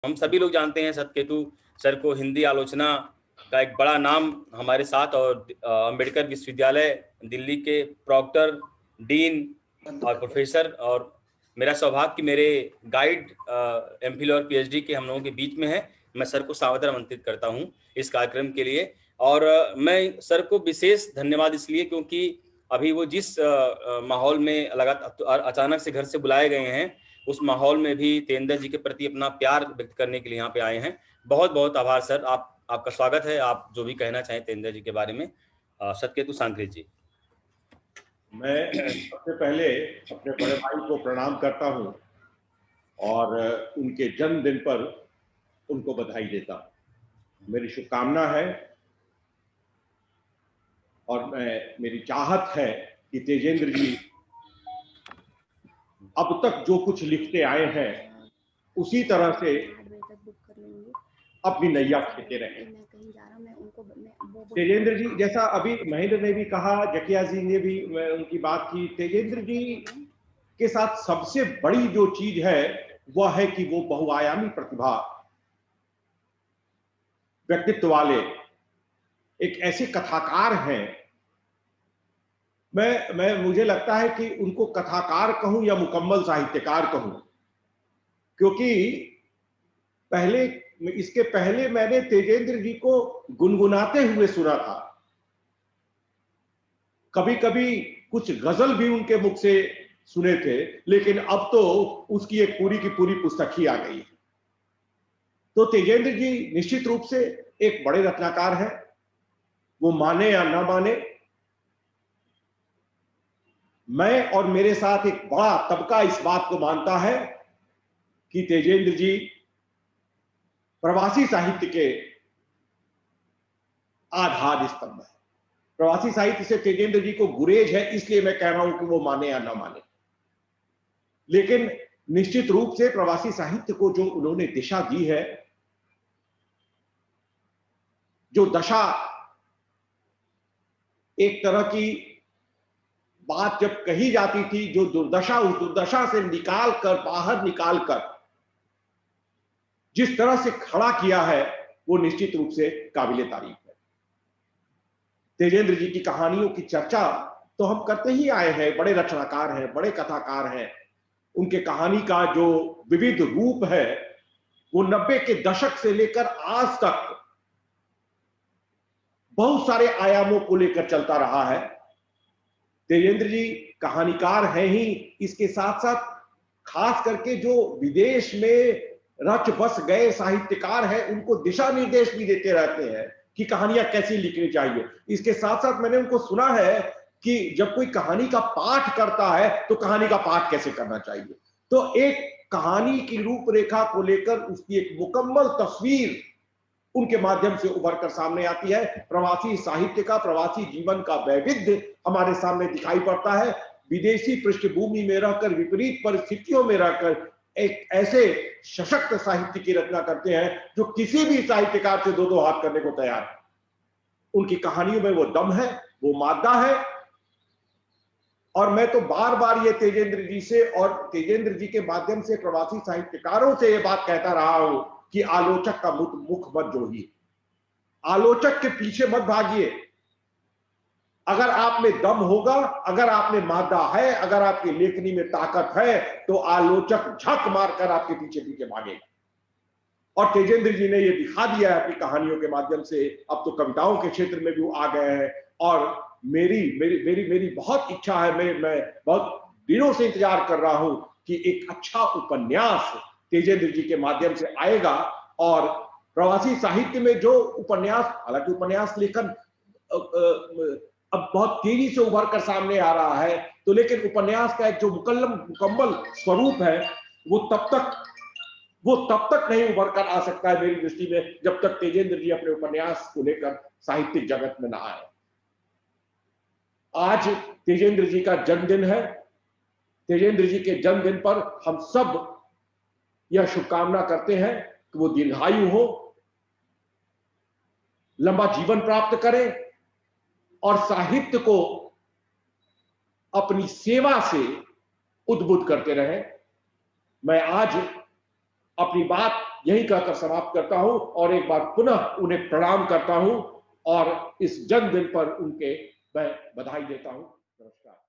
हम सभी लोग जानते हैं सत्यकेतु सर को, हिंदी आलोचना का एक बड़ा नाम हमारे साथ, और अंबेडकर विश्वविद्यालय दिल्ली के प्रॉक्टर, डीन और प्रोफेसर, और मेरा सौभाग्य कि मेरे गाइड एमफिल और पीएचडी के हम लोगों के बीच में है। मैं सर को सादर आमंत्रित करता हूं इस कार्यक्रम के लिए। और मैं सर को विशेष धन्यवाद इसलिए क्योंकि अभी वो जिस माहौल में लगातार अचानक से घर से बुलाए गए हैं, उस माहौल में भी तेजेंद्र जी के प्रति अपना प्यार व्यक्त करने के लिए यहाँ पे आए हैं। बहुत बहुत आभार सर, आपका स्वागत है। आप जो भी कहना चाहें तेजेंद्र जी के बारे में। सत्यकेतु सांकृत जी। मैं सबसे पहले अपने बड़े भाई को प्रणाम करता हूं और उनके जन्मदिन पर उनको बधाई देता हूं। मेरी शुभकामना है और मेरी चाहत है कि तेजेंद्र जी अब तक जो कुछ लिखते आए हैं उसी तरह से अपनी नैया खेते रहे। तेजेंद्र जी, जैसा अभी महेंद्र ने भी कहा, जकिया जी ने भी उनकी बात की, तेजेंद्र जी के साथ सबसे बड़ी जो चीज है वह है कि वो बहुआयामी प्रतिभा, व्यक्तित्व वाले एक ऐसे कथाकार हैं। मुझे लगता है कि उनको कथाकार कहूं या मुकम्मल साहित्यकार कहूं, क्योंकि इसके पहले मैंने तेजेंद्र जी को गुनगुनाते हुए सुना था। कभी कभी कुछ गजल भी उनके मुख से सुने थे, लेकिन अब तो उसकी एक पूरी की पूरी पुस्तक ही आ गई है। तो तेजेंद्र जी निश्चित रूप से एक बड़े रचनाकार हैं, वो माने या ना माने। मैं और मेरे साथ एक बड़ा तबका इस बात को मानता है कि तेजेंद्र जी प्रवासी साहित्य के आधार स्तंभ है। प्रवासी साहित्य से तेजेंद्र जी को गुरेज है, इसलिए मैं कह रहा हूं कि वो माने या ना माने, लेकिन निश्चित रूप से प्रवासी साहित्य को जो उन्होंने दिशा दी है, जो दशा, एक तरह की बात जब कही जाती थी, जो दुर्दशा, उस दुर्दशा से बाहर निकाल कर जिस तरह से खड़ा किया है, वो निश्चित रूप से काबिले तारीफ है। तेजेंद्र जी की कहानियों की चर्चा तो हम करते ही आए हैं। बड़े रचनाकार हैं, बड़े कथाकार हैं। उनके कहानी का जो विविध रूप है वो 90 के दशक से लेकर आज तक बहुत सारे आयामों को लेकर चलता रहा है। तेजेंद्र जी कहानीकार हैं ही, इसके साथ साथ खास करके जो विदेश में रच बस गए साहित्यकार हैं, उनको दिशा निर्देश भी देते रहते हैं कि कहानियां कैसी लिखनी चाहिए। इसके साथ साथ मैंने उनको सुना है कि जब कोई कहानी का पाठ करता है तो कहानी का पाठ कैसे करना चाहिए। तो एक कहानी की रूपरेखा को लेकर उसकी एक मुकम्मल तस्वीर उनके माध्यम से उभर कर सामने आती है। प्रवासी साहित्य का, प्रवासी जीवन का वैविध्य हमारे सामने दिखाई पड़ता है। विदेशी पृष्ठभूमि में रहकर, विपरीत परिस्थितियों में रहकर एक ऐसे सशक्त साहित्य की रचना करते हैं जो किसी भी साहित्यकार से दो हाथ करने को तैयार है। उनकी कहानियों में वो दम है, वो मादा है। और मैं तो बार बार ये तेजेंद्र जी से और तेजेंद्र जी के माध्यम से प्रवासी साहित्यकारों से ये बात कहता रहा हूं कि आलोचक का मुख मत जोड़िए, आलोचक के पीछे मत भागिए। अगर आप में दम होगा, अगर आप में मादा है, अगर आपकी लेखनी में ताकत है, तो आलोचक झक मारकर आपके पीछे पीछे भागेगा। और तेजेंद्र जी ने यह दिखा दिया है अपनी कहानियों के माध्यम से। अब तो कविताओं के क्षेत्र में भी वो आ गए हैं। और मेरी मेरी मेरी मेरी बहुत इच्छा है, मैं बहुत दिनों से इंतजार कर रहा हूं कि एक अच्छा उपन्यास तेजेंद्र जी के माध्यम से आएगा। और प्रवासी साहित्य में जो उपन्यास, हालांकि उपन्यास लेखन अब बहुत तेजी से उभर कर सामने आ रहा है, तो लेकिन उपन्यास का एक जो मुकम्मल स्वरूप है वो तब तक नहीं उभर कर आ सकता है मेरी दृष्टि में, जब तक तेजेंद्र जी अपने उपन्यास को लेकर साहित्यिक जगत में ना आए। आज तेजेंद्र जी का जन्मदिन है। तेजेंद्र जी के जन्मदिन पर हम सब यह शुभकामना करते हैं कि वो दीर्घायु हो, लंबा जीवन प्राप्त करें और साहित्य को अपनी सेवा से उद्बुद्ध करते रहें। मैं आज अपनी बात यही कहकर समाप्त करता हूं और एक बार पुनः उन्हें प्रणाम करता हूं और इस जन्मदिन पर उनके मैं बधाई देता हूं। नमस्कार।